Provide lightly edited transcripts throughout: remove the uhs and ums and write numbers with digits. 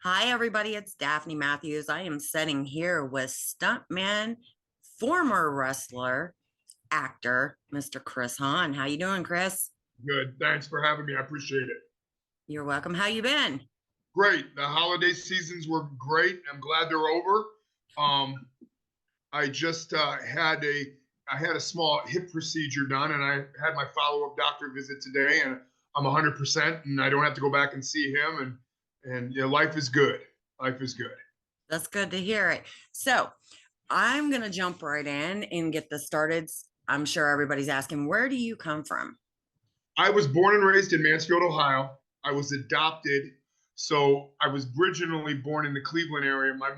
Hi, everybody. It's Daphne Matthews. I am sitting here with Stuntman, former wrestler, actor, Mr. Chris Hahn. How you doing, Chris? Good. Thanks for having me. I appreciate it. You're welcome. How you been? Great. The holiday seasons were great. I'm glad they're over. Um, I just I had a small hip procedure done, and I had my follow up doctor visit today, and I'm 100%, and I don't have to go back and see him, and life is good. Life is good. That's good to hear it. So I'm gonna jump right in and get this started. I'm sure everybody's asking, where do you come from? I was born and raised in Mansfield, Ohio. I was adopted. So I was originally born in the Cleveland area. My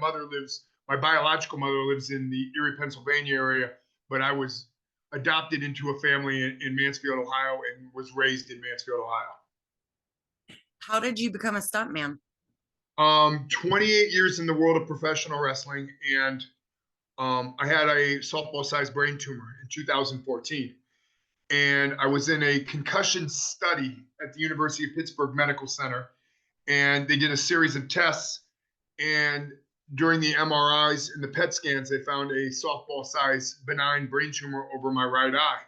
biological mother lives in the Erie, Pennsylvania area, but I was adopted into a family in Mansfield, Ohio, and was raised in Mansfield, Ohio. How did you become a stuntman? 28 years in the world of professional wrestling, and I had a softball-sized brain tumor in 2014. And I was in a concussion study at the University of Pittsburgh Medical Center, and they did a series of tests. And during the MRIs and the PET scans, they found a softball-sized benign brain tumor over my right eye,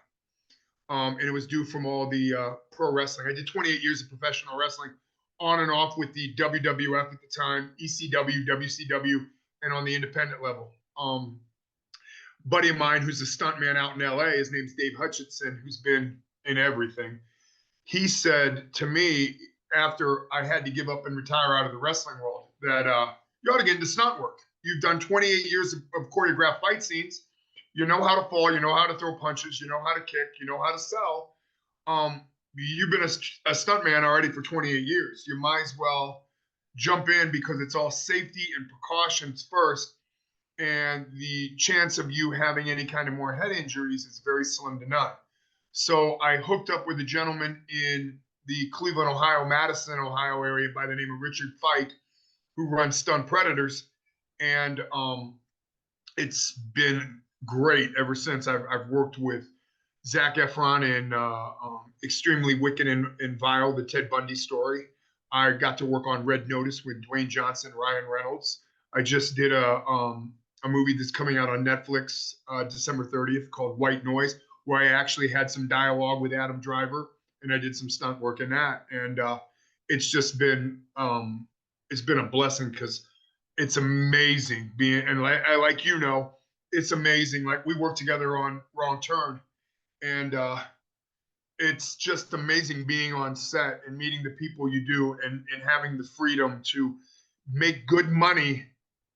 and it was due from all the pro wrestling. I did 28 years of professional wrestling, on and off with the WWF at the time, ECW, WCW, and on the independent level. Buddy of mine who's a stuntman out in LA, his name's Dave Hutchinson, who's been in everything. He said to me after I had to give up and retire out of the wrestling world that you ought to get into stunt work. You've done 28 years of choreographed fight scenes. You know how to fall. You know how to throw punches. You know how to kick. You know how to sell. You've been a stuntman already for 28 years. You might as well jump in because it's all safety and precautions first, and the chance of you having any kind of more head injuries is very slim to none. So I hooked up with a gentleman in the Cleveland, Ohio, Madison, Ohio area by the name of Richard Fike, who runs Stunt Predators. And it's been great ever since. I've worked with Zac Efron in Extremely Wicked and Vile, the Ted Bundy story. I got to work on Red Notice with Dwayne Johnson, Ryan Reynolds. I just did a movie that's coming out on Netflix December 30th called White Noise, where I actually had some dialogue with Adam Driver, and I did some stunt work in that. And it's just been it's been a blessing because it's amazing being, and like it's amazing. Like we worked together on Wrong Turn, and it's just amazing being on set and meeting the people you do, and having the freedom to make good money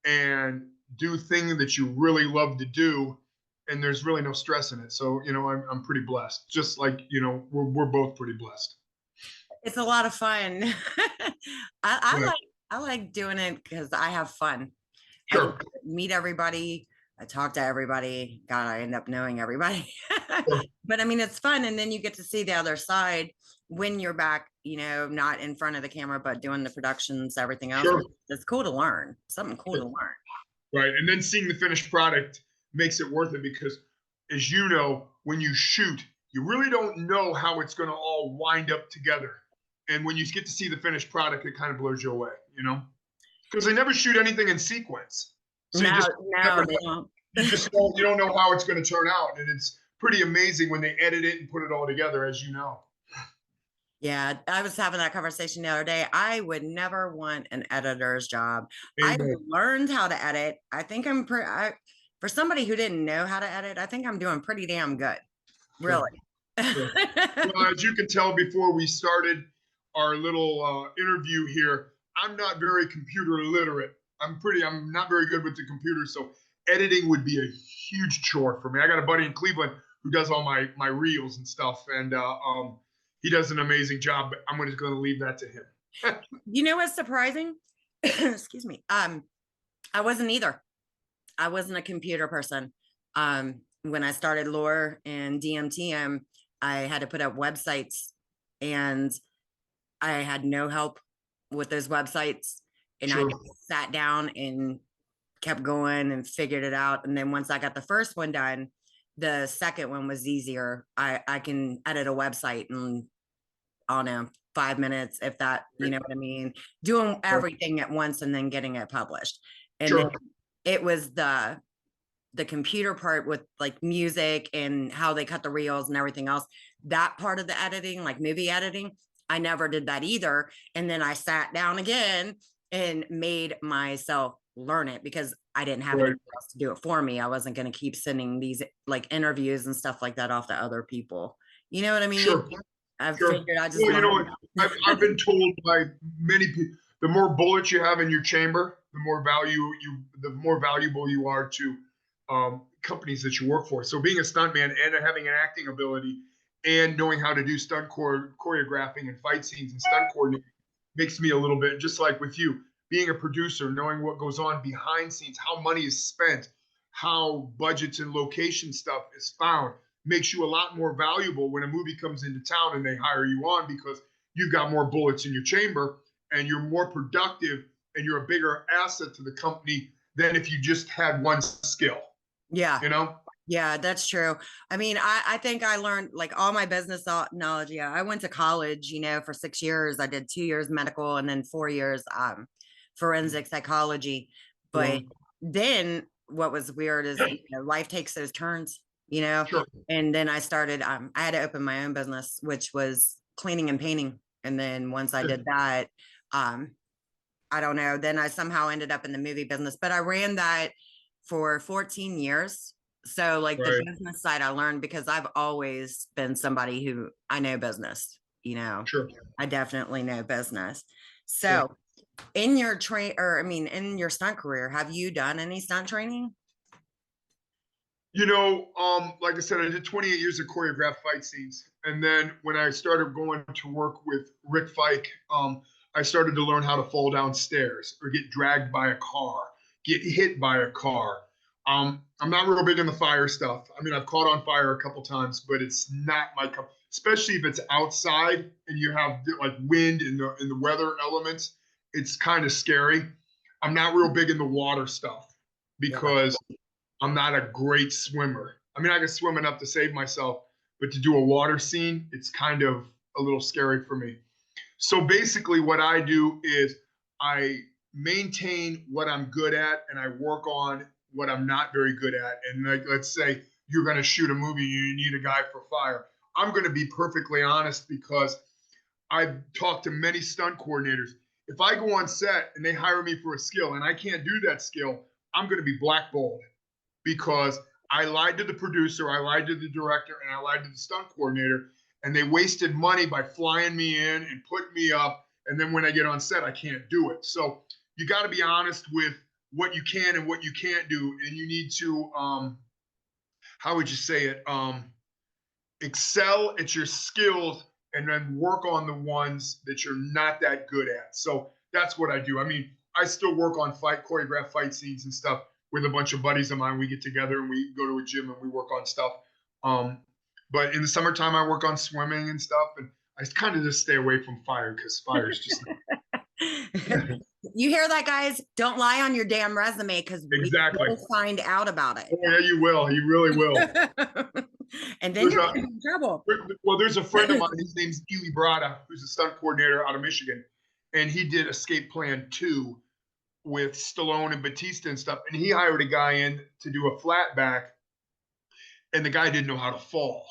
and do things that you really love to do, and there's really no stress in it. So I'm pretty blessed, just like we're both pretty blessed. It's a lot of fun. I Yeah, like doing it because I have fun. I get sure, to meet everybody. I talk to everybody. God, I end up knowing everybody. sure, But I mean, it's fun. And then you get to see the other side when you're back, not in front of the camera, but doing the productions, everything else. sure. It's cool to learn, something cool to learn. Right, and then seeing the finished product makes it worth it because, as you know, when you shoot, you really don't know how it's going to all wind up together. And when you get to see the finished product, it kind of blows you away, because they never shoot anything in sequence. So you No, just no, never they don't. you don't know how it's going to turn out, and it's pretty amazing when they edit it and put it all together, as you know. Yeah, I was having that conversation the other day. I would never want an editor's job. I Amen. learned how to edit. I think for somebody who didn't know how to edit, I think I'm doing pretty damn good. Really. Sure, sure. Well, as you can tell before we started our little interview here, I'm not very computer literate. I'm not very good with the computer, so editing would be a huge chore for me. I got a buddy in Cleveland who does all my reels and stuff, and he does an amazing job. But I'm just going to leave that to him. You know what's surprising? Excuse me. I wasn't either. I wasn't a computer person. When I started Lore and DMTM, I had to put up websites, and I had no help with those websites. And I Sure. just sat down and kept going and figured it out. And then once I got the first one done, the second one was easier. I can edit a website in, I don't know, 5 minutes, if that, you know what I mean? Doing Sure. everything at once and then getting it published. And then Sure. it was the computer part with like music and how they cut the reels and everything else. That part of the editing, like movie editing, I never did that either. And then I sat down again and made myself learn it because I didn't have Right. anyone else to do it for me. I wasn't going to keep sending these like interviews and stuff like that off to other people. You know what I mean? Sure. I Sure. figured I just Well, you know learned. what? I've been told by many people, the more bullets you have in your chamber, the more valuable you are to companies that you work for. So being a stuntman and having an acting ability and knowing how to do choreographing and fight scenes and stunt coordinating makes me a little bit just like with you. Being a producer, knowing what goes on behind scenes, how money is spent, how budgets and location stuff is found, makes you a lot more valuable when a movie comes into town and they hire you on because you've got more bullets in your chamber and you're more productive and you're a bigger asset to the company than if you just had one skill, Yeah. you know? Yeah, that's true. I mean, I think I learned like all my business knowledge. Yeah, I went to college, you know, for 6 years. I did 2 years medical and then 4 years forensic psychology. But Well, then what was weird is, you know, life takes those turns, you know. sure. And then I started, I had to open my own business, which was cleaning and painting. And then once I did that, um, I don't know, then I somehow ended up in the movie business, but I ran that for 14 years. So like the Right. business side I learned because I've always been somebody who I know business, you know. Sure. I definitely know business. Sure. So in your in your stunt career, have you done any stunt training? You know, like I said, I did 28 years of choreographed fight scenes. And then when I started going to work with Rick Fike, I started to learn how to fall down stairs or get dragged by a car, get hit by a car. I'm not real big in the fire stuff. I mean, I've caught on fire a couple times, but it's not my cup, especially if it's outside and you have like wind and the weather elements. It's kind of scary. I'm not real big in the water stuff Yeah. because I'm not a great swimmer. I mean, I can swim enough to save myself, but to do a water scene, it's kind of a little scary for me. So basically, what I do is I maintain what I'm good at and I work on what I'm not very good at. And like, let's say you're going to shoot a movie, you need a guy for fire. I'm going to be perfectly honest because I've talked to many stunt coordinators. If I go on set and they hire me for a skill and I can't do that skill, I'm going to be blackballed because I lied to the producer, I lied to the director, and I lied to the stunt coordinator. And they wasted money by flying me in and putting me up. And then when I get on set, I can't do it. So you got to be honest with what you can and what you can't do. And you need to, how would you say it? Excel at your skills and then work on the ones that you're not that good at. So that's what I do. I mean, I still work on choreographed fight scenes and stuff with a bunch of buddies of mine. We get together and we go to a gym and we work on stuff. But in the summertime, I work on swimming and stuff. And I kind of just stay away from fire because fire is just You hear that, guys? Don't lie on your damn resume because we exactly. will find out about it. Oh, yeah, you will. You really will. And then There's you're a- in trouble. Well, there's a friend of mine. His name's Ely Brada, who's a stunt coordinator out of Michigan, and he did Escape Plan 2 with Stallone and Batista and stuff. And he hired a guy in to do a flat back, and the guy didn't know how to fall.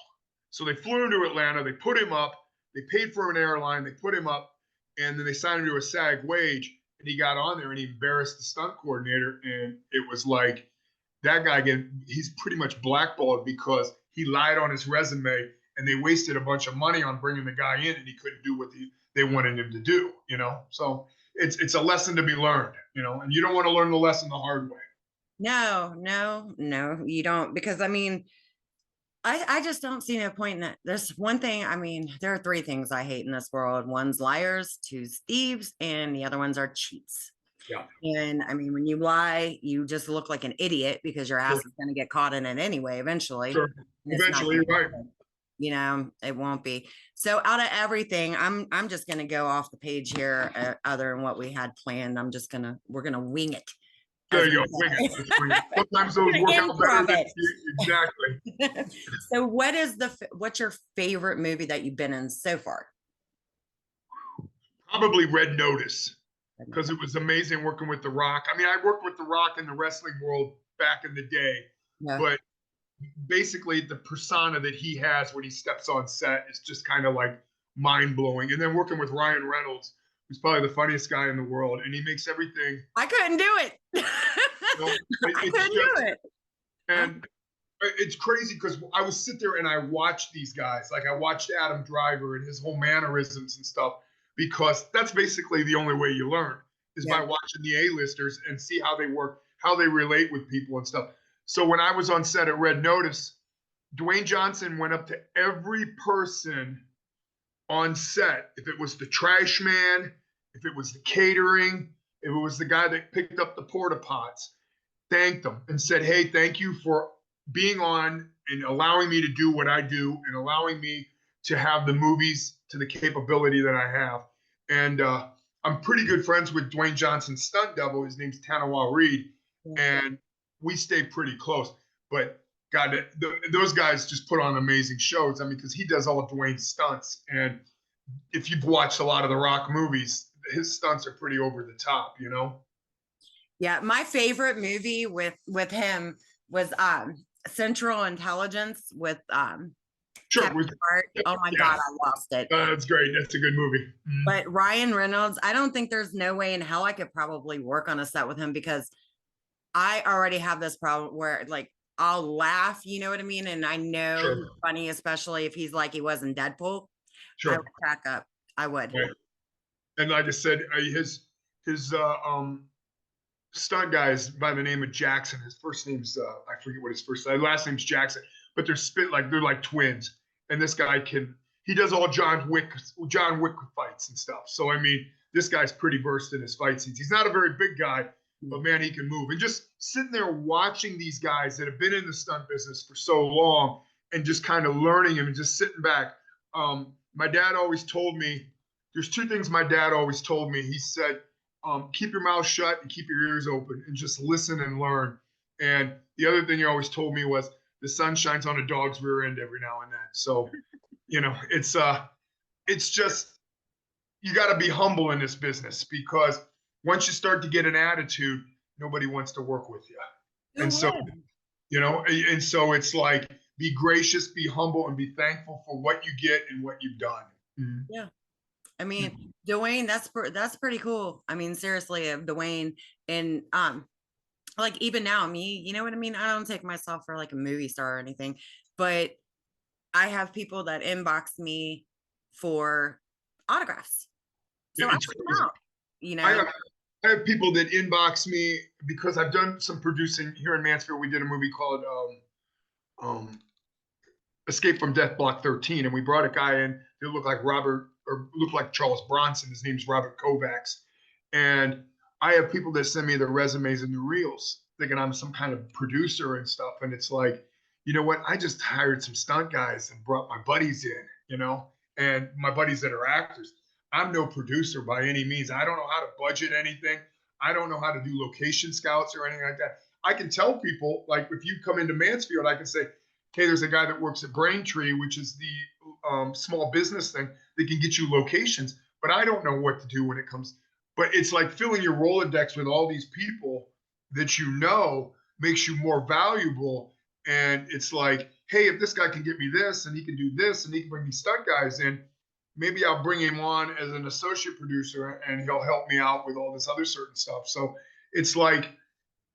So they flew him to Atlanta. They put him up. They paid for an airline. They put him up, and then they signed him to a SAG wage. And he got on there and he embarrassed the stunt coordinator. And it was like that guy he's pretty much blackballed because he lied on his resume and they wasted a bunch of money on bringing the guy in and he couldn't do what they wanted him to do, you know? So it's a lesson to be learned, you know, and you don't want to learn the lesson the hard way. No, you don't. Because I mean, I just don't see no point in it. There's one thing, I mean, there are three things I hate in this world. One's liars, two's thieves, and the other ones are cheats. Yeah. And I mean, when you lie, you just look like an idiot because your ass Sure. is going to get caught in it anyway, eventually. Sure. Eventually, you're right. You know, it won't be. So out of everything, I'm just going to go off the page here, other than what we had planned. We're going to wing it. There you go. Wing it. Sometimes those work out better than exactly. So what's your favorite movie that you've been in so far? Probably Red Notice, because it was amazing working with The Rock. I mean, I worked with The Rock in the wrestling world back in the day, Yeah. but basically the persona that he has when he steps on set is just kind of like mind blowing. And then working with Ryan Reynolds, who's probably the funniest guy in the world, and he makes everything. I couldn't do it. You know, I it's couldn't just, do it. and it's crazy because I would sit there and I watched these guys. Like I watched Adam Driver and his whole mannerisms and stuff, because that's basically the only way you learn is by Yeah. watching the A-listers and see how they work, how they relate with people and stuff. So when I was on set at Red Notice, Dwayne Johnson went up to every person on set. If it was the trash man, if it was the catering, if it was the guy that picked up the porta pots, thanked them and said, hey, thank you for being on and allowing me to do what I do and allowing me to have the movies to the capability that I have. And I'm pretty good friends with Dwayne Johnson's stunt double. His name's Tanawa Reed. And we stay pretty close. But God, those guys just put on amazing shows. I mean, because he does all of Dwayne's stunts. And if you've watched a lot of the Rock movies, his stunts are pretty over the top, you know? Yeah, my favorite movie with him was Central Intelligence with Sure. Kevin Hart. Oh my God, I lost it. That's great. That's a good movie. Mm-hmm. But Ryan Reynolds, I don't think there's no way in hell I could probably work on a set with him, because I already have this problem where like I'll laugh, you know what I mean? And I know Sure. he's funny, especially if he's like he was in Deadpool. Sure. I would crack up. I would. Right. And like I said, his stunt guy is by the name of Jackson. His first name's I forget what his last name's Jackson, but they're like twins. And this guy he does all John Wick fights and stuff. So I mean, this guy's pretty versed in his fight scenes. He's not a very big guy, but man, he can move. And just sitting there watching these guys that have been in the stunt business for so long and just kind of learning them and just sitting back. My dad always told me, there's two things my dad always told me. He said, keep your mouth shut and keep your ears open and just listen and learn. And the other thing he always told me was the sun shines on a dog's rear end every now and then. So, you know, it's just, you got to be humble in this business, because once you start to get an attitude, nobody wants to work with you. And so, you know, and so it's like, be gracious, be humble, and be thankful for what you get and what you've done. Mm-hmm. Yeah. I mean, Dwayne, that's pretty cool. I mean, seriously, Dwayne, and like even now, me, you know what I mean? I don't take myself for like a movie star or anything, but I have people that inbox me for autographs. So It's crazy. out, you know. I have people that inbox me because I've done some producing here in Mansfield. We did a movie called Escape from Death Block 13, and we brought a guy in that looked like Charles Bronson. His name's Robert Kovacs. And I have people that send me their resumes and their reels thinking I'm some kind of producer and stuff. And it's like, you know what? I just hired some stunt guys and brought my buddies in, you know, and my buddies that are actors. I'm no producer by any means. I don't know how to budget anything. I don't know how to do location scouts or anything like that. I can tell people, like, if you come into Mansfield, I can say, hey, there's a guy that works at Braintree, which is the small business thing that can get you locations, but I don't know what to do when it comes. But it's like filling your Rolodex with all these people that you know makes you more valuable. And it's like, hey, if this guy can get me this and he can do this and he can bring these stunt guys in, maybe I'll bring him on as an associate producer and he'll help me out with all this other certain stuff. So it's like,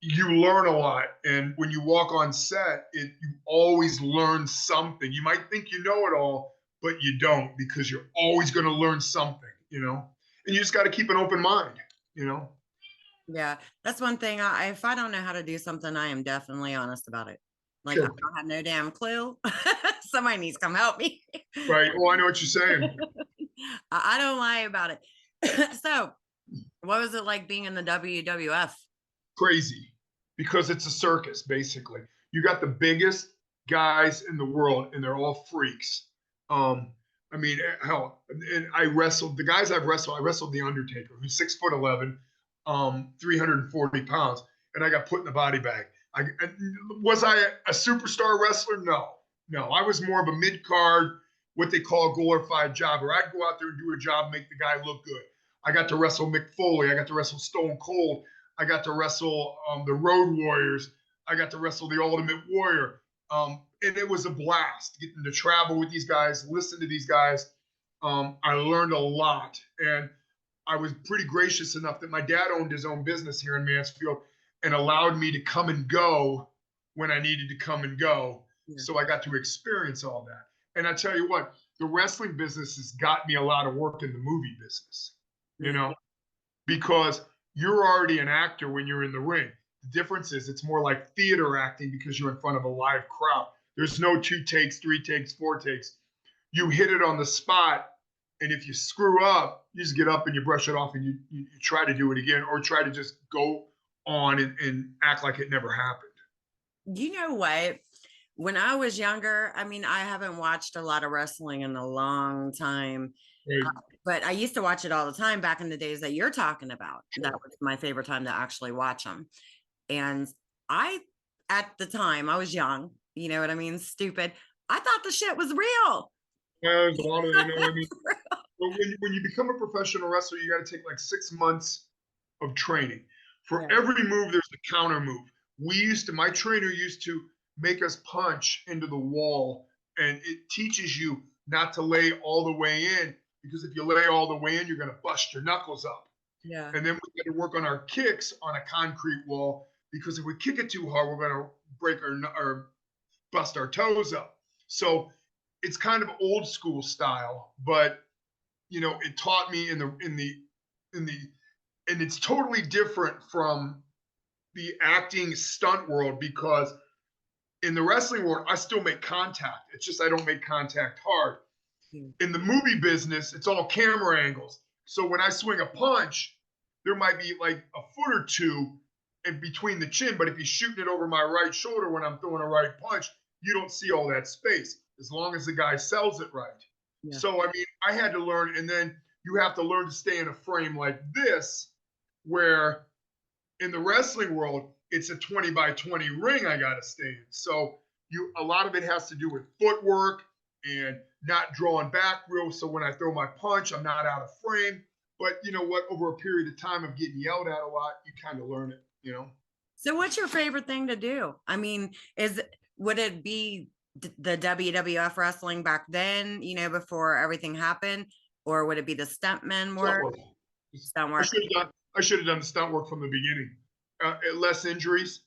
you learn a lot. And when you walk on set, you always learn something. You might think you know it all, but you don't, because you're always going to learn something, you know, and you just got to keep an open mind, you know? Yeah. That's one thing. If I don't know how to do something, I am definitely honest about it. Like, Sure. I have no damn clue. Somebody needs to come help me. Right. Well, I know what you're saying. I don't lie about it. So what was it like being in the WWF? Crazy, because it's a circus, basically. You got the biggest guys in the world, and they're all freaks. I mean, hell, and I wrestled the guys I've wrestled. I wrestled the Undertaker, who's 6'11", 340 pounds, and I got put in the body bag. Was I a superstar wrestler? No. I was more of a mid card, what they call a glorified jobber. I'd go out there and do a job, make the guy look good. I got to wrestle Mick Foley. I got to wrestle Stone Cold. I got to wrestle the Road Warriors. I got to wrestle the Ultimate Warrior. And it was a blast getting to travel with these guys, listen to these guys. I learned a lot. And I was pretty gracious enough that my dad owned his own business here in Mansfield and allowed me to come and go when I needed to come and go. Yeah. So I got to experience all that. And I tell you what, the wrestling business has got me a lot of work in the movie business, you know, because you're already an actor when you're in the ring. The difference is it's more like theater acting because you're in front of a live crowd. There's no 2 takes, 3 takes, 4 takes. You hit it on the spot. And if you screw up, you just get up and you brush it off and you try to do it again, or try to just go on and act like it never happened. You know what? When I was younger, I mean, I haven't watched a lot of wrestling in a long time, Right. but I used to watch it all the time back in the days that you're talking about. Sure. That was my favorite time to actually watch them. And at the time, I was young, you know what I mean? Stupid. I thought the shit was real. Yeah, there's a lot of, you know what I mean? But when you become a professional wrestler, you got to take like 6 months of training. For every move, there's a counter move. My trainer used to make us punch into the wall, and it teaches you not to lay all the way in, because if you lay all the way in, you're going to bust your knuckles up. Yeah. And then we got to work on our kicks on a concrete wall, because if we kick it too hard, we're going to break or bust our toes up. So it's kind of old school style, but you know, it taught me and it's totally different from the acting stunt world, because in the wrestling world, I still make contact. It's just I don't make contact hard. In the movie business, it's all camera angles. So when I swing a punch, there might be like a foot or two in between the chin, but if you're shooting it over my right shoulder when I'm throwing a right punch, you don't see all that space, as long as the guy sells it right. Yeah. So, I mean, I had to learn, and then you have to learn to stay in a frame like this, where in the wrestling world, it's a 20 by 20 ring I got to stay in. So a lot of it has to do with footwork and not drawing back real. So when I throw my punch, I'm not out of frame. But you know what? Over a period of time of getting yelled at a lot, you kind of learn it, you know? So what's your favorite thing to do? I mean, would it be the WWF wrestling back then, you know, before everything happened, or would it be the stuntman work? Stunt work. I should have done the stunt work from the beginning. Less injuries,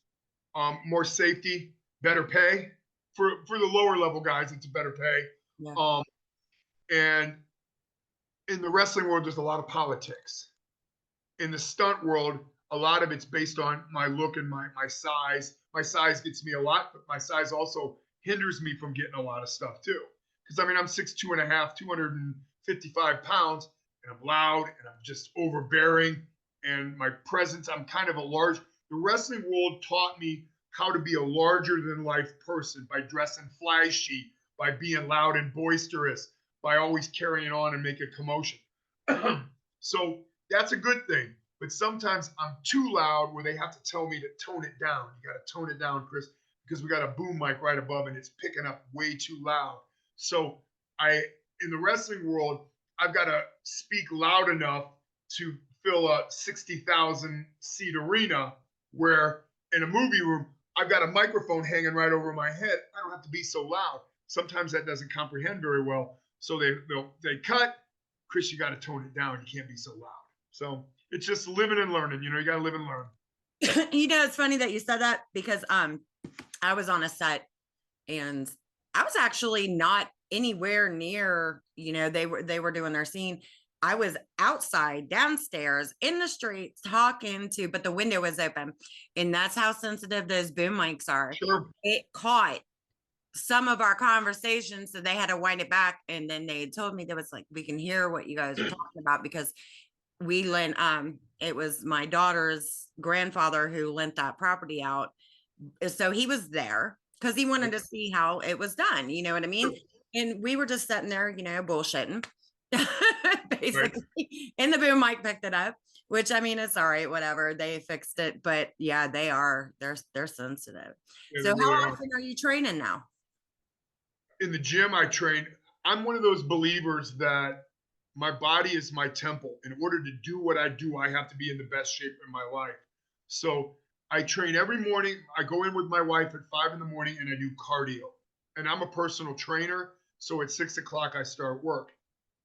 more safety, better pay for the lower level guys. It's a better pay. Yeah. And in the wrestling world, there's a lot of politics. In the stunt world, a lot of it's based on my look and my size. My size gets me a lot, but my size also hinders me from getting a lot of stuff too. Because I mean, I'm 6'2.5", 255 pounds, and I'm loud and I'm just overbearing. And my presence, I'm kind of a large. The wrestling world taught me how to be a larger than life person by dressing flashy, by being loud and boisterous, by always carrying on and making a commotion. So that's a good thing. But sometimes I'm too loud where they have to tell me to tone it down. You got to tone it down, Chris, because we got a boom mic right above and it's picking up way too loud. So in the wrestling world, I've got to speak loud enough to fill a 60,000 seat arena, where in a movie room, I've got a microphone hanging right over my head. I don't have to be so loud. Sometimes that doesn't comprehend very well. So they cut, Chris, you got to tone it down. You can't be so loud. So it's just living and learning. You know, you got to live and learn. You know, it's funny that you said that, because I was on a set and I was actually not anywhere near, you know, they were doing their scene. I was outside, downstairs, in the street talking to, but the window was open. And that's how sensitive those boom mics are. Sure. It caught some of our conversations, so they had to wind it back. And then they told me, that was like, we can hear what you guys are talking about, because we lent, it was my daughter's grandfather who lent that property out. So he was there because he wanted to see how it was done. You know what I mean? And we were just sitting there, you know, bullshitting. Basically, right. And the boom mic picked it up, which, I mean, it's all right, whatever, they fixed it. But yeah, they're sensitive. Yeah, so how often are you training now? In the gym I train, I'm one of those believers that my body is my temple. In order to do what I do, I have to be in the best shape in my life. So I train every morning. I go in with my wife at 5 in the morning and I do cardio. And I'm a personal trainer. So at 6 o'clock, I start work.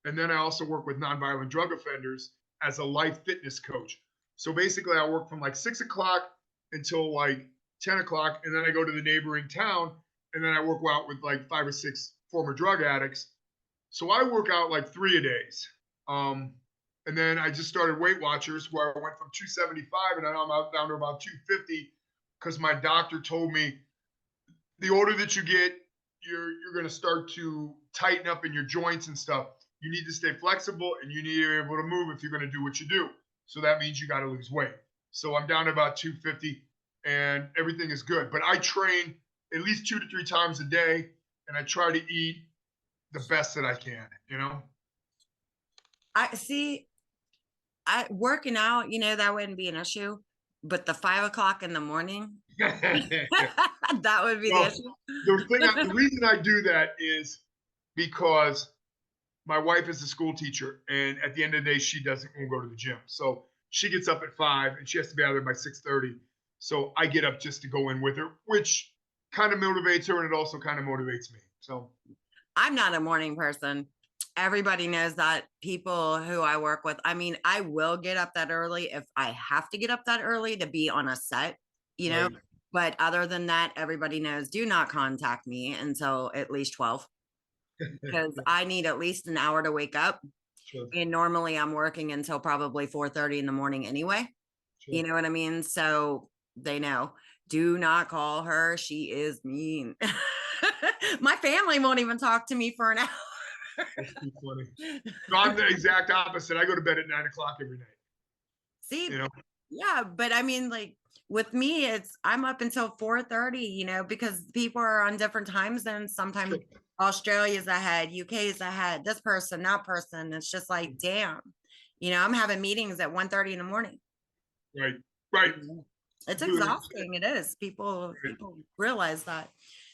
And then I also work with nonviolent drug offenders as a life fitness coach. So basically, I work from like 6 o'clock until like 10 o'clock. And then I go to the neighboring town and then I work out with like 5 or 6 former drug addicts. So I work out like 3 a days. And then I just started Weight Watchers where I went from 275 and now I'm out down to about 250 because my doctor told me the older that you get, you're going to start to tighten up in your joints and stuff. You need to stay flexible and you need to be able to move if you're going to do what you do. So that means you got to lose weight. So I'm down to about 250 and everything is good. But I train at least 2 to 3 times a day and I try to eat the best that I can, you know? I see. I working out, that wouldn't be an issue, but the 5 o'clock in the morning, that would be the Well, issue. the reason I do that is because my wife is a school teacher, and at the end of the day, she doesn't want to go to the gym. So she gets up at 5, and she has to be out there by 6:30. So I get up just to go in with her, which kind of motivates her, and it also kind of motivates me. So I'm not a morning person. Everybody knows that. People who I work with, I mean, I will get up that early if I have to get up that early to be on a set, right. but other than that, everybody knows do not contact me until at least 12 because I need at least an hour to wake up. Sure, And normally I'm working until probably 4:30 in the morning anyway. sure. You know what I mean? So they know. Do not call her. She is mean. My family won't even talk to me for an hour. That's too funny. No, I'm the exact opposite. I go to bed at 9 o'clock every night. See, You know, yeah, but I mean, like with me, it's I'm up until 4:30, because people are on different time zones. Sometimes sure. Australia's ahead, UK is ahead, this person, that person. It's just like, damn, I'm having meetings at 1:30 in the morning. Right, right. It's Completely exhausting. It is. People right. people realize that.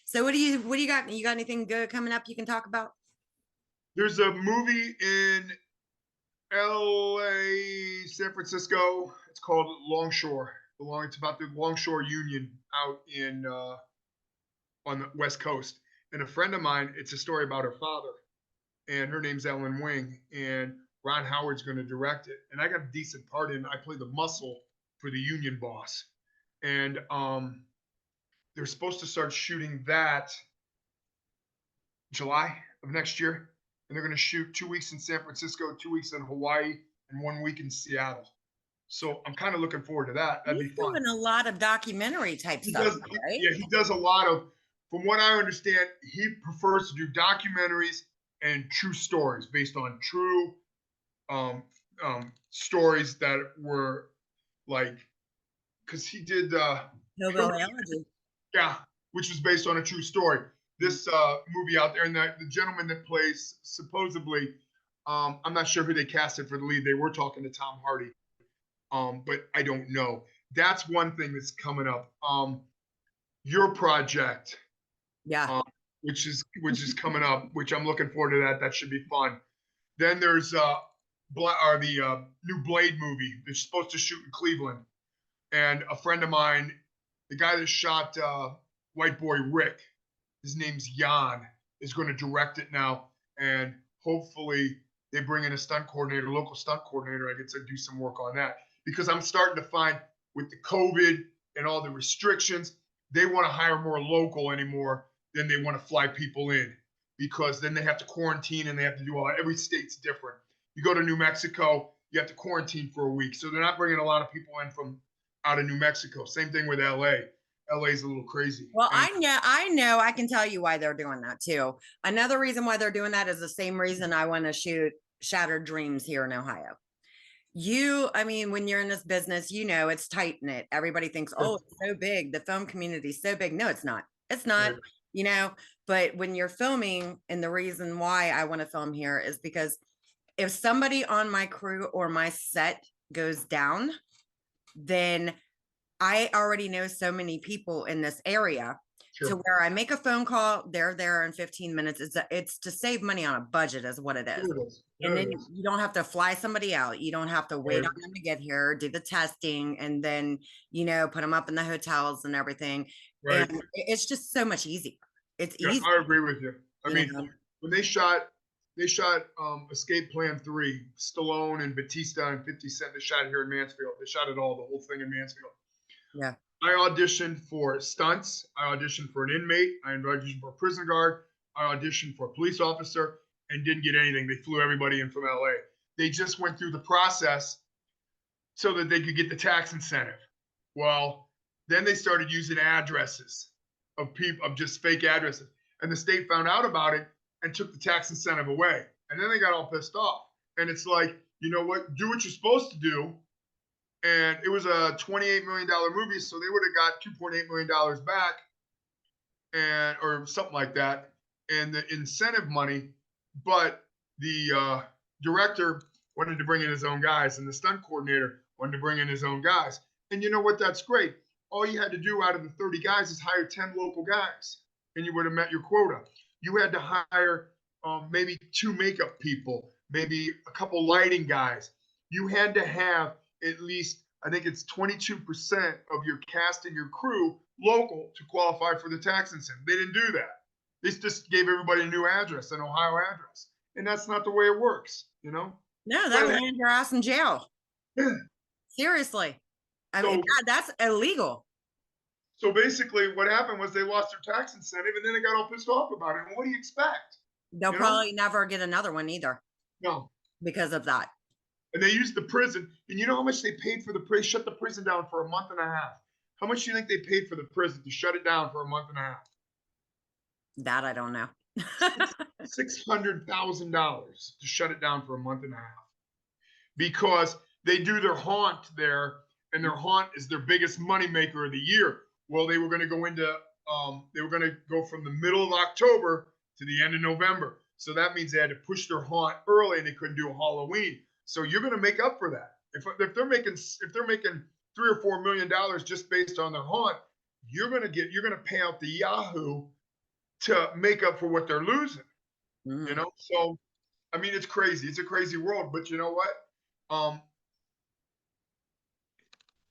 So what do you got? You got anything good coming up you can talk about? There's a movie in LA, San Francisco. It's called Longshore. It's about the Longshore Union out in on the West Coast. And a friend of mine, it's a story about her father, and her name's Ellen Wing, and Ron Howard's going to direct it. And I got a decent part in. I play the muscle for the union boss, and they're supposed to start shooting that July of next year, and they're going to shoot 2 weeks in San Francisco, 2 weeks in Hawaii, and 1 week in Seattle. So I'm kind of looking forward to that. That'd be He's fun. doing a lot of documentary type He stuff, does, right? yeah, he does a lot of. From what I understand, he prefers to do documentaries and true stories based on true stories that were like, because he did Hillbilly Elegy. yeah, which was based on a true story. This movie out there, and the gentleman that plays supposedly, I'm not sure who they casted for the lead. They were talking to Tom Hardy, but I don't know. That's one thing that's coming up. Your project, Yeah. which is coming up, which I'm looking forward to. That should be fun. Then there's the new Blade movie that's supposed to shoot in Cleveland, and a friend of mine, the guy that shot White Boy Rick, his name's Hahn, is going to direct it now, and hopefully they bring in a stunt coordinator, local stunt coordinator. I get to do some work on that because I'm starting to find with the COVID and all the restrictions, they want to hire more local anymore than they want to fly people in because then they have to quarantine and they have to do all that. Every state's different. You go to New Mexico, you have to quarantine for a week. So they're not bringing a lot of people in from out of New Mexico. Same thing with LA. LA is a little crazy. Well, I can tell you why they're doing that too. Another reason why they're doing that is the same reason I want to shoot Shattered Dreams here in Ohio. I mean, when you're in this business, it's tight knit. Everybody thinks, oh, it's so big. The film community is so big. No, it's not. It's not, but when you're filming, and the reason why I want to film here is because if somebody on my crew or my set goes down, then I already know so many people in this area to Sure. where I make a phone call, they're there in 15 minutes. It's to save money on a budget is what it is. Sure it is. And Yeah, then it is. you don't have to fly somebody out. You don't have to wait Right. on them to get here, do the testing, and then, you know, put them up in the hotels and everything. Right. And it's just so much easier. It's Yeah, easy, I agree with you. I you mean, know. when they shot Escape Plan 3, Stallone and Batista and 50 Cent, they shot it here in Mansfield. They shot it all, the whole thing in Mansfield. Yeah. I auditioned for stunts. I auditioned for an inmate. I auditioned for a prison guard. I auditioned for a police officer and didn't get anything. They flew everybody in from LA. They just went through the process so that they could get the tax incentive. Well, then they started using addresses of people, of just fake addresses. And the state found out about it and took the tax incentive away. And then they got all pissed off. And it's like, you know what? Do what you're supposed to do. And it was a $28 million movie, so they would have got $2.8 million back, and or something like that, and the incentive money. But the director wanted to bring in his own guys, and the stunt coordinator wanted to bring in his own guys. And you know what? That's great. All you had to do out of the 30 guys is hire 10 local guys, and you would have met your quota. You had to hire maybe 2 makeup people, maybe a couple lighting guys. You had to have at least, I think it's 22% of your cast and your crew local to qualify for the tax incentive. They didn't do that. They just gave everybody a new address, an Ohio address. And that's not the way it works, you know? No, that would land your ass in jail. Yeah. Seriously. I mean, that's illegal. So basically what happened was they lost their tax incentive and then they got all pissed off about it. And what do you expect? They'll probably never get another one either. No. Because of that. And they used the prison. And you know how much they paid for the prison? Shut the prison down for a month and a half. How much do you think they paid for the prison to shut it down for a month and a half? That I don't know. $600,000 to shut it down for a month and a half. Because they do their haunt there, and their haunt is their biggest moneymaker of the year. Well, they were going to go from the middle of October to the end of November. So that means they had to push their haunt early, and they couldn't do a Halloween. So you're going to make up for that. If they're making $3 or $4 million just based on their haunt, you're going to pay out the Yahoo to make up for what they're losing. You know, so I mean, it's crazy. It's a crazy world, but you know what?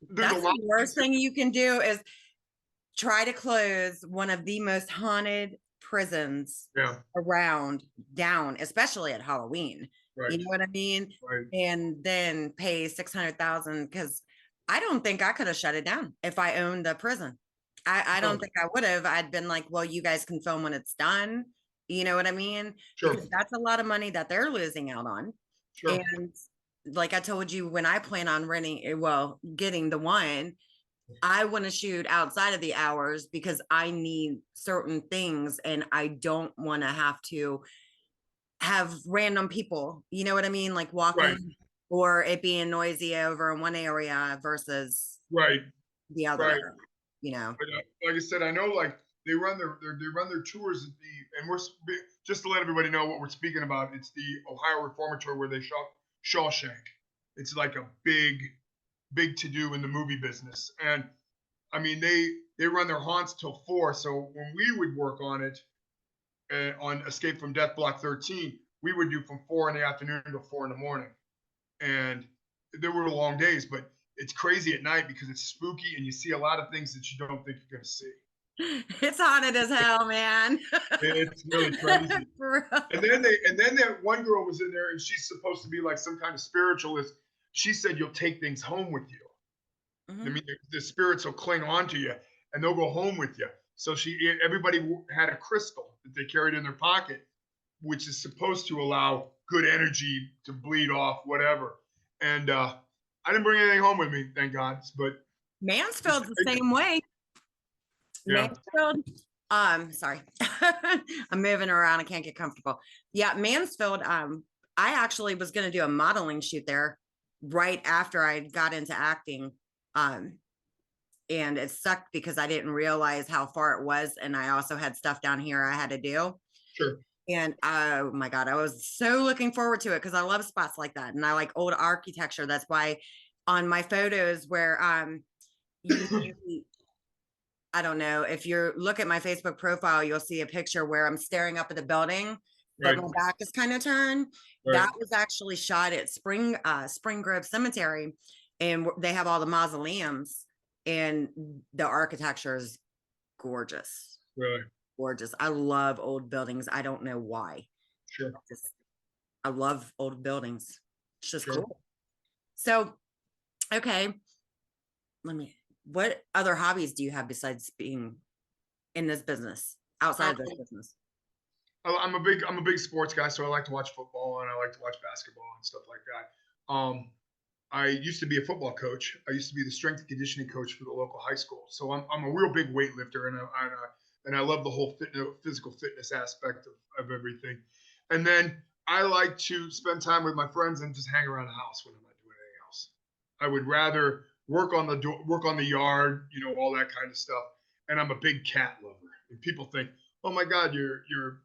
That's the worst thing you can do is try to close one of the most haunted prisons around down, especially at Halloween. Right. You know what I mean? Right. And then pay $600,000 because I don't think I could have shut it down if I owned the prison. I don't think I would have. I'd been like, well, you guys can film when it's done. You know what I mean? Sure. Because that's a lot of money that they're losing out on. Sure. And like I told you, when I plan on getting the one, I want to shoot outside of the hours because I need certain things and I don't want to have random people, you know what I mean? Like walking or it being noisy over in one area versus the other area, you know? Like I said, I know like they run their tours at and we're just to let everybody know what we're speaking about. It's the Ohio Reformatory where they shot Shawshank. It's like a big to do in the movie business. And I mean, they run their haunts till 4. So when we would work on it, on Escape from Death Block 13, we would do from 4 in the afternoon to 4 in the morning. And there were long days, but it's crazy at night because it's spooky and you see a lot of things that you don't think you're going to see. It's haunted as hell, man. It's really crazy. And then that one girl was in there and she's supposed to be like some kind of spiritualist. She said, you'll take things home with you. Mm-hmm. I mean, the spirits will cling on to you and they'll go home with you. So everybody had a crystal that they carried in their pocket, which is supposed to allow good energy to bleed off, whatever. And I didn't bring anything home with me, thank God. But Mansfield's the same way. Yeah. Mansfield, sorry, I'm moving around. I can't get comfortable. Yeah, Mansfield. I actually was going to do a modeling shoot there right after I got into acting. And it sucked because I didn't realize how far it was. And I also had stuff down here I had to do. Sure. And oh my God, I was so looking forward to it because I love spots like that. And I like old architecture. That's why on my photos where I don't know if you look at my Facebook profile, you'll see a picture where I'm staring up at the building, but Right, my back is kind of turned. right. That was actually shot at Spring Grove Cemetery, and they have all the mausoleums, and the architecture is gorgeous, Really, gorgeous. I love old buildings. I don't know why. sure, Just I love old buildings. It's just sure. cool. So, okay, what other hobbies do you have besides being in this business, outside Um, of this business? I'm a big sports guy, so I like to watch football and I like to watch basketball and stuff like that. I used to be a football coach. I used to be the strength and conditioning coach for the local high school. So I'm a real big weightlifter, and I love the whole physical fitness aspect of everything. And then I like to spend time with my friends and just hang around the house when I'm not doing anything else. I would rather work on the yard, all that kind of stuff. And I'm a big cat lover. And people think, oh my God, you're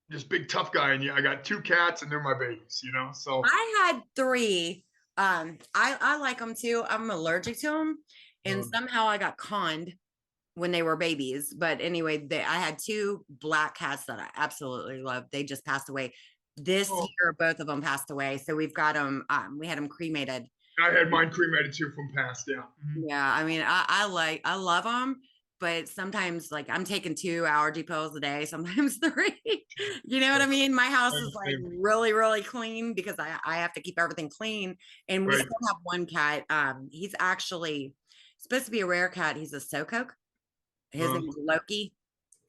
this big tough guy, and I got two cats, and they're my babies. So I had three. I like them too. I'm allergic to them, and um, somehow I got conned when they were babies. But anyway, I had two black cats that I absolutely loved. They just passed away this oh, year. Both of them passed away, so we've got them. We had them cremated. I had mine cremated too from past. Yeah. Mhm. Yeah, I mean, I love them, but sometimes like I'm taking 2 allergy pills a day, sometimes three. You know what I mean? My I house is like understand. really, really clean because I have to keep everything clean. And we Right. still have one cat. He's actually supposed to be a rare cat. He's a Sokok. His Uh, name is Loki.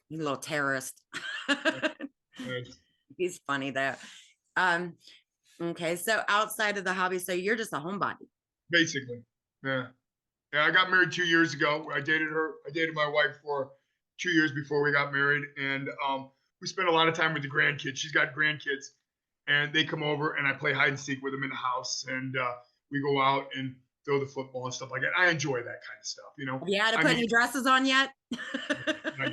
He's a little terrorist. nice. He's funny though. Um, okay, so outside of the hobby, so you're just a homebody. Basically. Yeah. Yeah. I got married 2 years ago. I dated her. I dated my wife for 2 years before we got married, and we spent a lot of time with the grandkids. She's got grandkids, and they come over, and I play hide and seek with them in the house, and we go out and throw the football and stuff like that. I enjoy that kind of stuff. Have you had to I put mean, any dresses on yet? not yet, not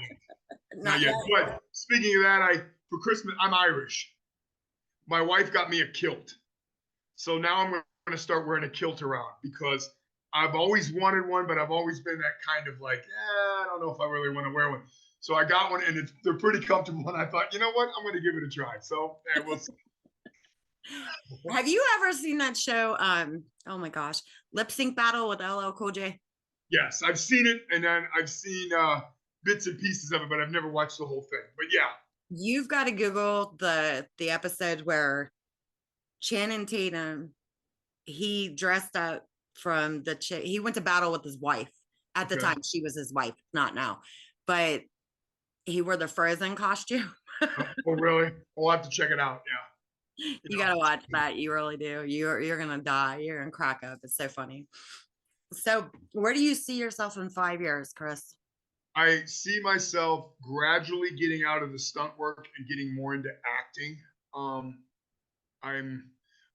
Not yet. yet. But speaking of that, for Christmas I'm Irish. My wife got me a kilt. So now I'm going to start wearing a kilt around because I've always wanted one, but I've always been that kind of like, I don't know if I really want to wear one. So I got one, and they're pretty comfortable. And I thought, you know what, I'm going to give it a try. So we'll see. Have you ever seen that show? Oh my gosh, Lip Sync Battle with LL Cool J. Yes, I've seen it, and then I've seen bits and pieces of it, but I've never watched the whole thing. But yeah, You've got to Google the episode where Channing Tatum, he dressed up from the chick. He went to battle with his wife. At the okay. time, she was his wife, not now. But he wore the Frozen costume. Oh, really? We'll have to check it out. Yeah. You got to watch that. You really do. You're gonna die. You're gonna crack up. It's so funny. So, where do you see yourself in 5 years, Chris? I see myself gradually getting out of the stunt work and getting more into acting. Um, I'm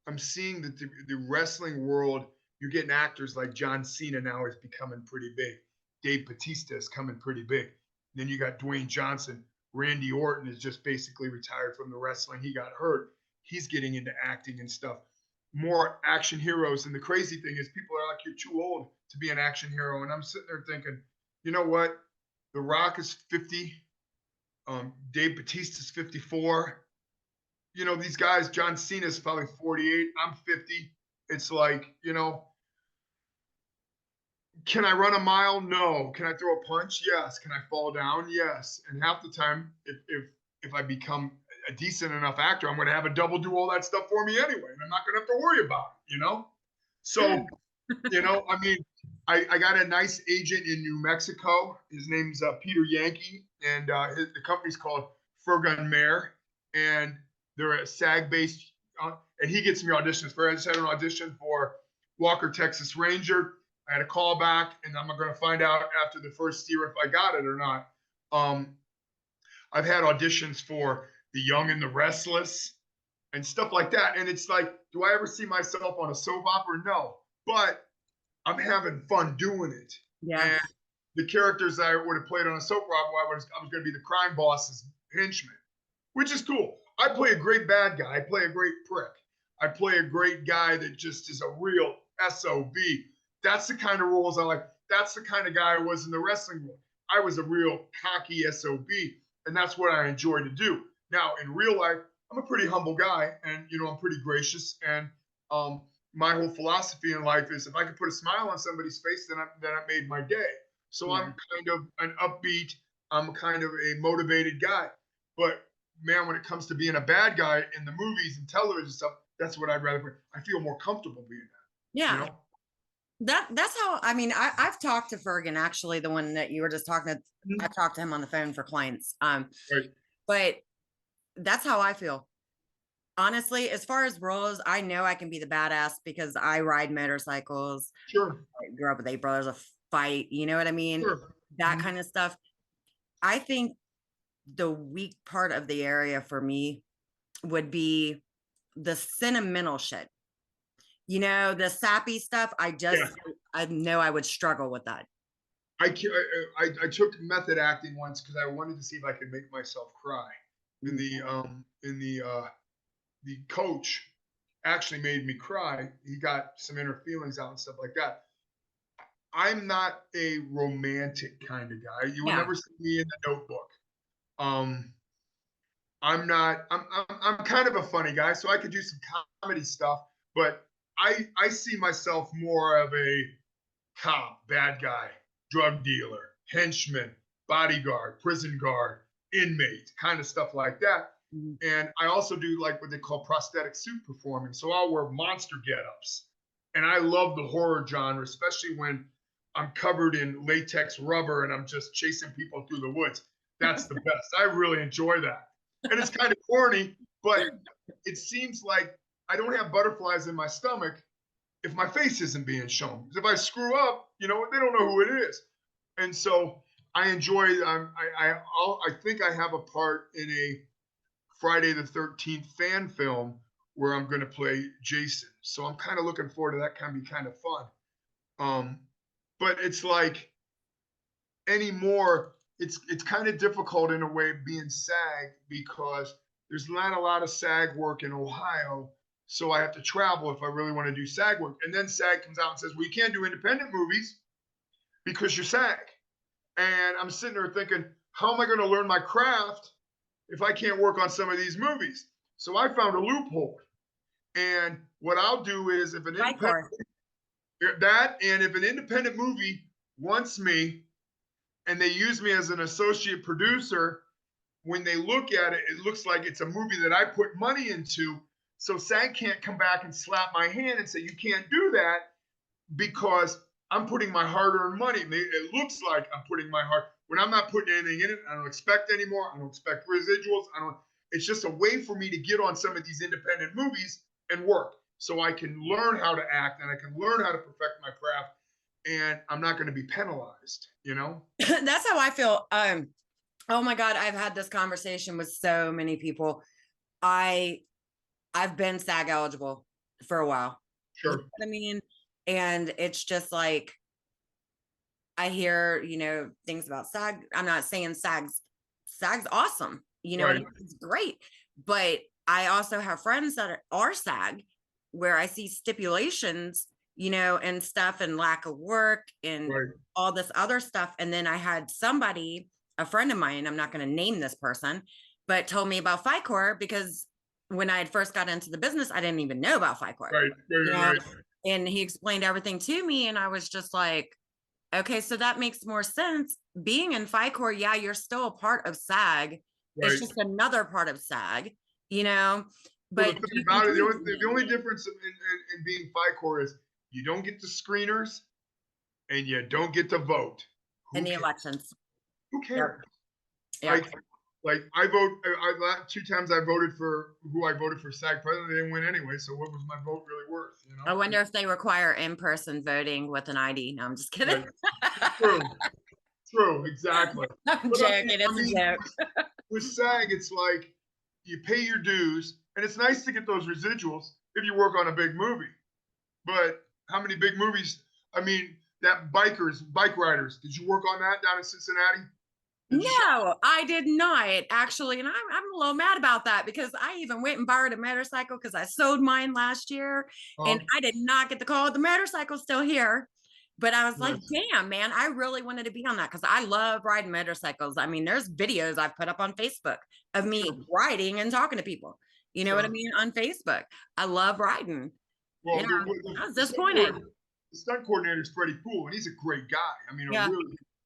I'm seeing that the wrestling world, you're getting actors like John Cena now is becoming pretty big. Dave Batista is coming pretty big. Then you got Dwayne Johnson. Randy Orton is just basically retired from the wrestling. He got hurt. He's getting into acting and stuff. More action heroes. And the crazy thing is people are like, you're too old to be an action hero. And I'm sitting there thinking, you know what? The Rock is 50. Dave Batista's 54. These guys, John Cena's probably 48. I'm 50. It's like, can I run a mile? No. Can I throw a punch? Yes. Can I fall down? Yes. And half the time, if I become a decent enough actor, I'm going to have a double do all that stuff for me anyway, and I'm not going to have to worry about it. So, I mean, I got a nice agent in New Mexico. His name's Peter Yankee, and the company's called Fergun Mayer, and they're a SAG-based, and he gets me auditions for. I just had an audition for Walker, Texas Ranger. I had a call back, and I'm going to find out after the first year if I got it or not. I've had auditions for The Young and the Restless and stuff like that. And it's like, do I ever see myself on a soap opera? No. But I'm having fun doing it. Yeah. And the characters I would have played on a soap opera, I was going to be the crime boss's henchman, which is cool. I play a great bad guy. I play a great prick. I play a great guy that just is a real SOB. That's the kind of roles I like. That's the kind of guy I was in the wrestling world. I was a real cocky SOB, and that's what I enjoy to do. Now, in real life, I'm a pretty humble guy, and I'm pretty gracious. And my whole philosophy in life is if I can put a smile on somebody's face, then I made my day. So Yeah. I'm kind of an upbeat, I'm kind of a motivated guy. But man, when it comes to being a bad guy in the movies and television stuff, that's what I'd rather. I feel more comfortable being that. Yeah. That's how, I mean, I've talked to Fergan, actually, the one that you were just talking to. I talked to him on the phone for clients. Right. But that's how I feel. Honestly, as far as roles, I know I can be the badass because I ride motorcycles. Sure. I grew up with 8 brothers, a fight, you know what I mean? Sure. That kind of stuff. I think the weak part of the area for me would be the sentimental shit. The sappy stuff. I know I would struggle with that. I took method acting once because I wanted to see if I could make myself cry. In the coach actually made me cry. He got some inner feelings out and stuff like that. I'm not a romantic kind of guy. You will never see me in the Notebook. I'm not. I'm kind of a funny guy, so I could do some comedy stuff. But I see myself more of a cop, bad guy, drug dealer, henchman, bodyguard, prison guard, inmate, kind of stuff like that. And I also do like what they call prosthetic suit performing. So I'll wear monster get-ups. And I love the horror genre, especially when I'm covered in latex rubber and I'm just chasing people through the woods. That's the best. I really enjoy that. And it's kind of corny, but it seems like I don't have butterflies in my stomach if my face isn't being shown. Because if I screw up, they don't know who it is. And so I enjoy. I think I have a part in a Friday the 13th fan film where I'm going to play Jason. So I'm kind of looking forward to that. Can be kind of fun. But it's like anymore, it's kind of difficult in a way being SAG because there's not a lot of SAG work in Ohio. So I have to travel if I really want to do SAG work. And then SAG comes out and says, well, you can't do independent movies because you're SAG. And I'm sitting there thinking, how am I going to learn my craft if I can't work on some of these movies? So I found a loophole. And what I'll do is if an independent movie wants me and they use me as an associate producer, when they look at it, it looks like it's a movie that I put money into. So SAG can't come back and slap my hand and say, you can't do that because I'm putting my hard-earned money. It looks like I'm putting my heart. When I'm not putting anything in it, I don't expect anymore. I don't expect residuals. It's just a way for me to get on some of these independent movies and work. So I can learn how to act and I can learn how to perfect my craft. And I'm not going to be penalized, That's how I feel. Oh my God, I've had this conversation with so many people. I've been SAG eligible for a while. Sure. You know what I mean? And it's just like, I hear, things about SAG. I'm not saying SAG's awesome. Right. It's great. But I also have friends that are SAG where I see stipulations, and stuff and lack of work and all this other stuff. And then I had a friend of mine, I'm not going to name this person, but told me about FICOR because when I had first got into the business, I didn't even know about FICOR. Right. And he explained everything to me. And I was just like, okay, so that makes more sense. Being in FICOR, yeah, you're still a part of SAG. Right. It's just another part of SAG, But the only difference in being FICOR is you don't get the screeners and you don't get to vote. In the elections. Who cares? Yep. Like I vote. 2 times I voted for who I voted for SAG president. They didn't win anyway. So what was my vote really worth? I wonder if they require in-person voting with an ID. No, I'm just kidding. Right. True. Exactly. I'm joking. It's a joke. With SAG, it's like you pay your dues, and it's nice to get those residuals if you work on a big movie. But how many big movies? I mean, that bike riders. Did you work on that down in Cincinnati? No, I did not actually. And I'm a little mad about that because I even went and borrowed a motorcycle because I sold mine last year and I did not get the call. The motorcycle's still here, But I was like, Nice. damn, man, I really wanted to be on that because I love riding motorcycles. I mean, there's videos I've put up on Facebook of Sure. me riding and talking to people. You know what I Sure. mean? On Facebook. I love riding. You Well, know, I was the disappointed. stunt coordinator is Freddie Poole, and he's a great guy. I mean, Yeah,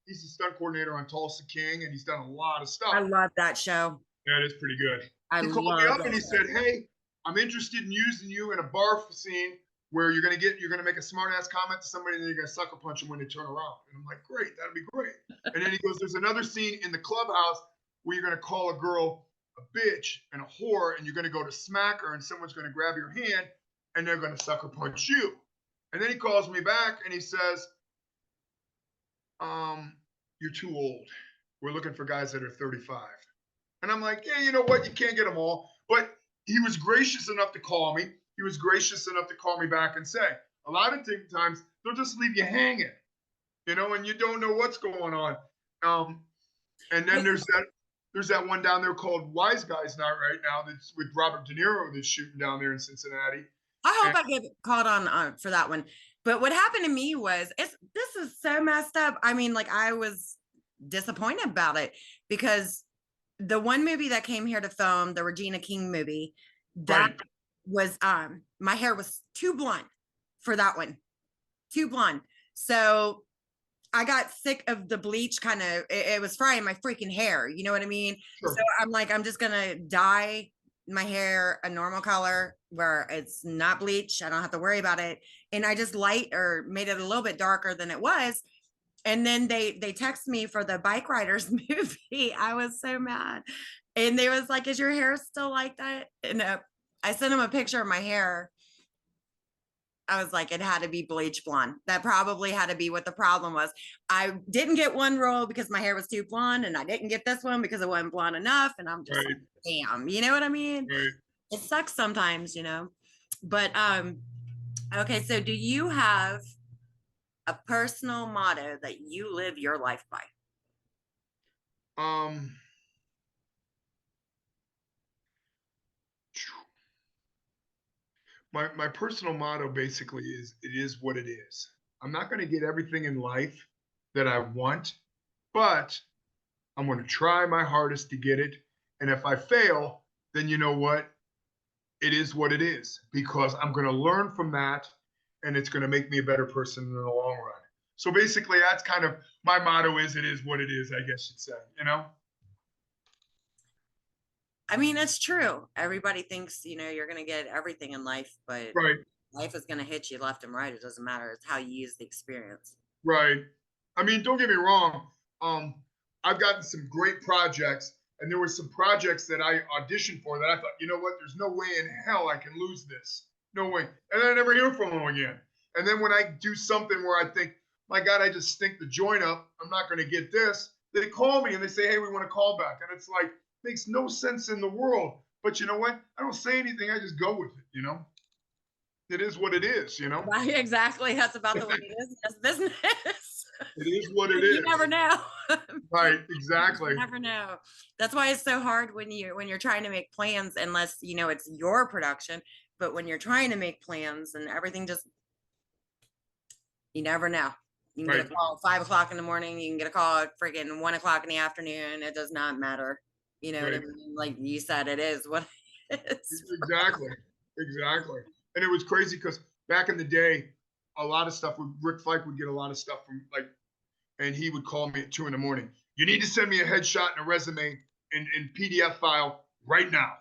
he's a stunt coordinator on Tulsa King, and he's done a lot of I stuff. love that show. Yeah, it is pretty good. I He called me love up and that he show. said, "Hey, I'm interested in using you in a bar scene where you're gonna make a smart ass comment to somebody, and then you're gonna sucker punch them when they turn around." And I'm like, "Great, that'd be great." And then he goes, "There's another scene in the clubhouse where you're gonna call a girl a bitch and a whore, and you're gonna go to smack her, and someone's gonna grab your hand, and they're gonna sucker punch you." And then he calls me back and he says, "You're too old. We're looking for guys that are 35." And I'm like, "Yeah, you know what? You can't get them all." But he was gracious enough to call me. He was gracious enough to call me back and say, a lot of times they'll just leave you hanging, and you don't know what's going on. And then there's that one down there called Wise Guys Night right now that's with Robert De Niro that's shooting down there in Cincinnati. I hope And I get called on for that one. But what happened to me was this is so messed up. I mean, like I was disappointed about it because the one movie that came here to film, the Regina King movie, that right, was my hair was too blonde for that one. Too blonde. So I got sick of the bleach kind of it was frying my freaking hair. You know what I mean? So sure, I'm like, I'm just gonna dye my hair a normal color where it's not bleach. I don't have to worry about it. And I just light or made it a little bit darker than it was. And then they text me for the bike riders movie. I was so mad. And they was like, is your hair still like that? And I sent them a picture of my hair. I was like, it had to be bleach blonde. That probably had to be what the problem was. I didn't get one role because my hair was too blonde, and I didn't get this one because it wasn't blonde enough. And I'm just right, like, damn, you know what I mean? right. It sucks sometimes, But okay, so do you have a personal motto that you live your life by? Um, my personal motto basically is it is what it is. I'm not going to get everything in life that I want, but I'm going to try my hardest to get it. And if I fail, then you know what? It is what it is because I'm going to learn from that and it's going to make me a better person in the long run. So basically, that's kind of my motto is it is what it is, I guess you'd say. I mean, it's true. Everybody thinks, you're going to get everything in life, but Right, life is going to hit you left and right. It doesn't matter. It's how you use the experience. right. I mean, don't get me wrong. Um, I've gotten some great projects, and there were some projects that I auditioned for that I thought, you know what, there's no way in hell I can lose this. No way. And then I never hear from them again. And then when I do something where I think, my God, I just stink the joint up, I'm not going to get this, they call me and they say, hey, we want to call back. And it's like, makes no sense in the world. But you know what? I don't say anything. I just go with it. It is what it is. Exactly. That's about the way it is in this business. It is what it You is. never know. Right, You exactly. never know. That's why it's so hard when you're trying to make plans, unless it's your production. But when you're trying to make plans and everything, just you never know. You can get Right, a call at 5 o'clock in the morning. You can get a call at freaking 1 o'clock in the afternoon. It does not matter. You know what I right. mean? Like you said, it is what it is. Exactly. Exactly. And it was crazy because back in the day, a lot of stuff Rick Fike would get a lot of stuff from and he would call me at 2 in the morning. You need to send me a headshot and a resume in PDF file right now.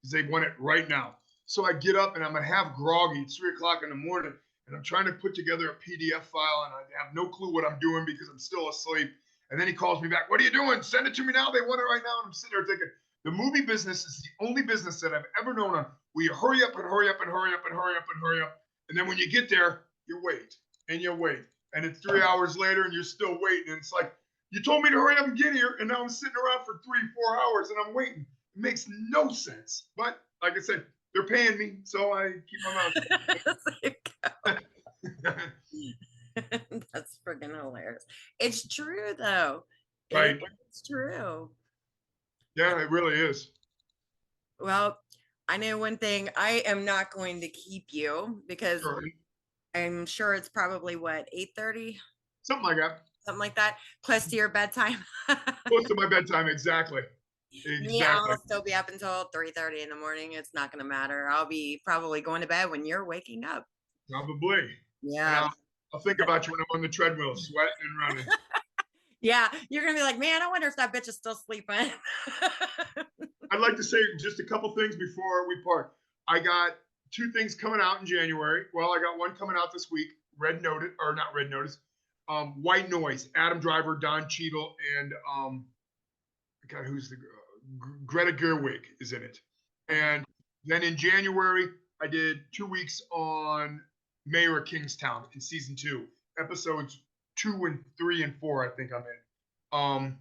Because they want it right now. So I get up and I'm half groggy. It's 3 o'clock in the morning. And I'm trying to put together a PDF file and I have no clue what I'm doing because I'm still asleep. And then he calls me back. What are you doing? Send it to me now. They want it right now. And I'm sitting there thinking, the movie business is the only business that I've ever known on where you hurry up and hurry up and hurry up and hurry up and hurry up. And then when you get there, you wait and you wait. And it's 3 hours later and you're still waiting. And it's like, you told me to hurry up and get here. And now I'm sitting around for 3-4 hours and I'm waiting. It makes no sense. But like I said, they're paying me. So I keep my mouth shut. That's freaking hilarious. It's true though. Right. It's true. Yeah, it really is. Well, I know one thing. I am not going to keep you because Sure. I'm sure it's probably what, 8:30, something like that. something like that, close to your bedtime. Close to my bedtime, exactly. Me, Exactly. I'll still be up until 3:30 in the morning. It's not gonna matter. I'll be probably going to bed when you're waking up. Probably. And Yeah. I'll think about you when I'm on the treadmill, sweating and running. Yeah, you're gonna be like, "Man, I wonder if that bitch is still sleeping." I'd like to say just a couple things before we part. I got two things coming out in January. Well, I got one coming out this week. Red Notice, or not Red Notice. White Noise. Adam Driver, Don Cheadle, and God, who's the Greta Gerwig is in it. And then in January, I did 2 weeks on Mayor of Kingstown in season 2, episodes 2 and 3 and 4. I think I'm in.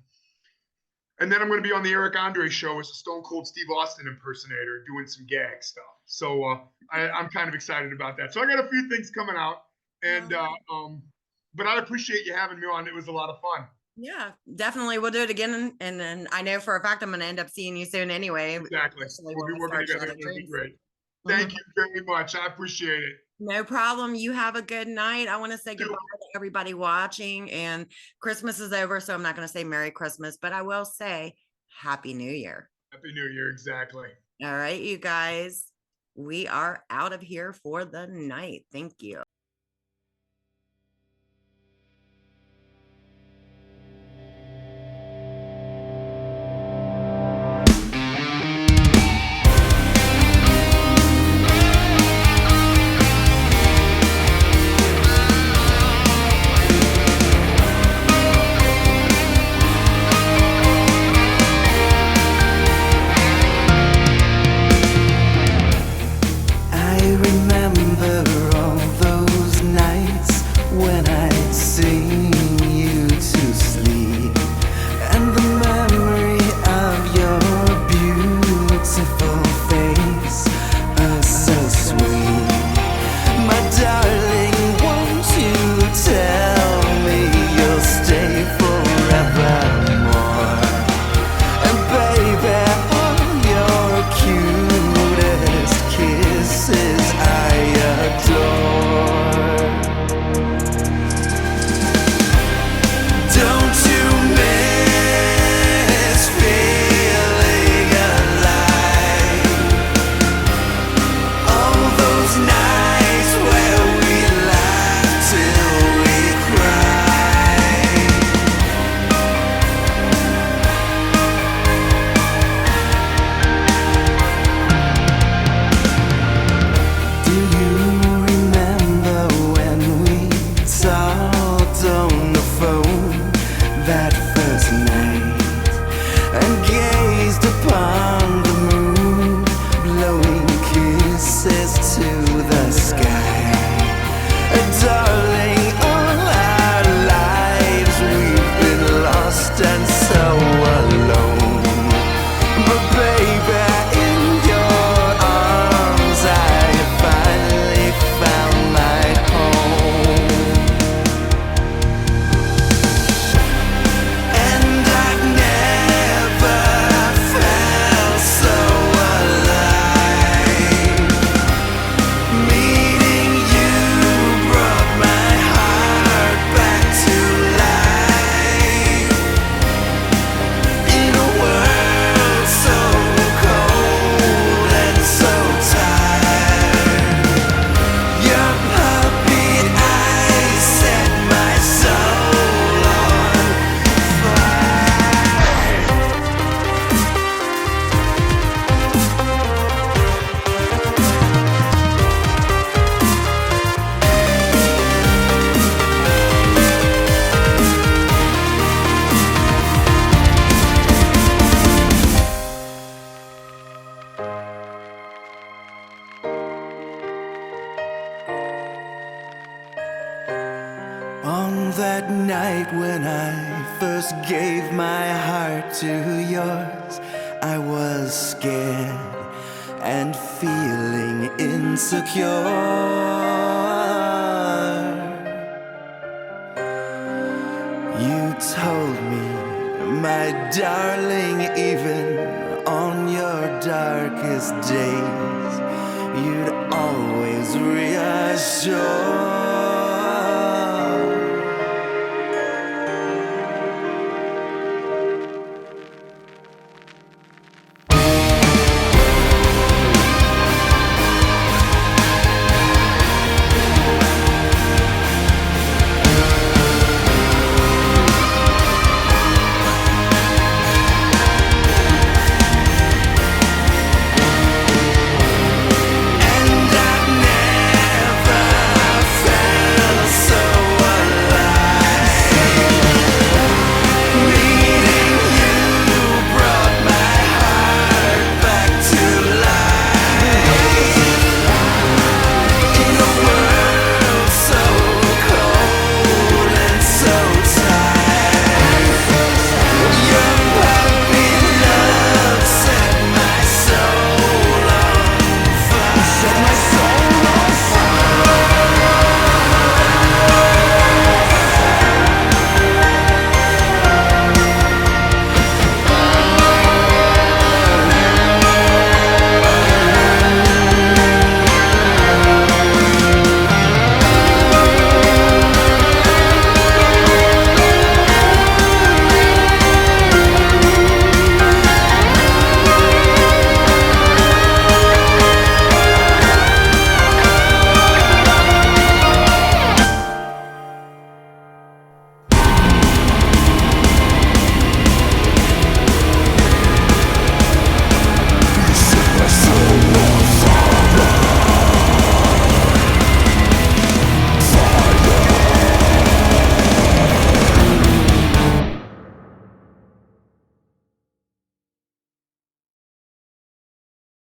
And then I'm going to be on the Eric Andre show as a Stone Cold Steve Austin impersonator, doing some gag stuff. So I'm kind of excited about that. So I got a few things coming out, and but I appreciate you having me on. It was a lot of fun. Yeah, definitely. We'll do it again. And then I know for a fact I'm going to end up seeing you soon anyway. Exactly. Especially We'll when be we working start together. Shattered It'll be Dreams. great. Thank you very much. I appreciate it. No problem. You have a good night. I want to say goodbye to everybody watching. And Christmas is over, so I'm not going to say Merry Christmas, but I will say Happy New Year. Happy New Year. Exactly. All right, you guys. We are out of here for the night. Thank you. On that night when I first gave my heart to yours, I was scared and feeling insecure. You told me, my darling, even on your darkest days, you'd always reassure.